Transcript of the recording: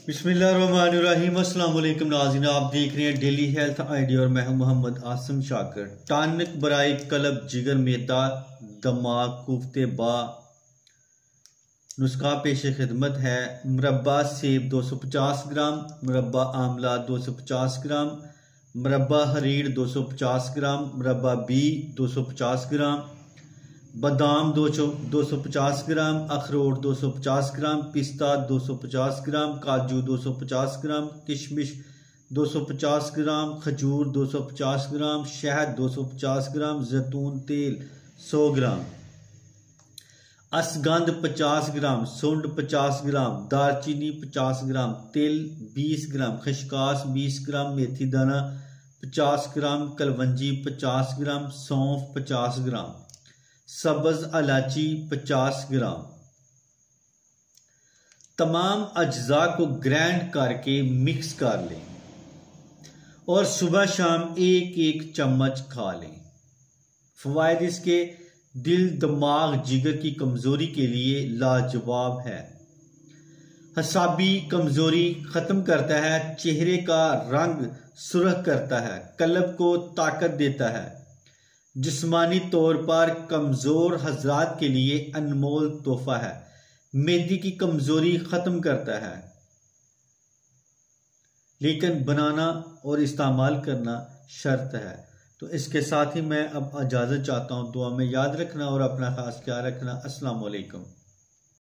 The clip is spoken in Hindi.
बिस्मिल्लाहिर्रहमानिर्रहीम। अस्सलाम वालेकुम नाज़रीन, आप देख रहे हैं डेली हेल्थ आइडिया और मैं हूं मोहम्मद आसिम शाकिर। टॉनिक बराए कल्ब जिगर मैदा दमाग कुफ्ते बा नुस्खा पेश खिदमत है। मुरब्बा सेब 250 ग्राम, मुरब्बा आमला 250 ग्राम, मुरब्बा हरीर 250 ग्राम, मुरब्बा बी 250 ग्राम, बादाम 250 ग्राम, अखरोट 250 ग्राम, पिस्ता 250 ग्राम, काजू 250 ग्राम, किशमिश 250 ग्राम, खजूर 250 ग्राम, शहद 250 ग्राम, जैतून तेल 100 ग्राम, असगंध 50 ग्राम, सुंड 50 ग्राम, दालचीनी 50 ग्राम, तिल 20 ग्राम, खसकास 20 ग्राम, मेथी दाना 50 ग्राम, कलवंजी 50 ग्राम, सौंफ 50 ग्राम, सब्ज इलायची 50 ग्राम। तमाम अज्जा को ग्राइंड करके मिक्स कर लें और सुबह शाम एक एक चम्मच खा लें। फवायद इसके दिल दिमाग जिगर की कमजोरी के लिए लाजवाब है। हसाबी कमजोरी खत्म करता है, चेहरे का रंग सुर्ख करता है, कल्ब को ताकत देता है। जिस्मानी तौर पर कमजोर हजरात के लिए अनमोल तोहफा है। मेदी की कमजोरी खत्म करता है, लेकिन बनाना और इस्तेमाल करना शर्त है। तो इसके साथ ही मैं अब इजाजत चाहता हूँ। दुआ में याद रखना और अपना खास ख्याल रखना। अस्सलाम वालेकुम।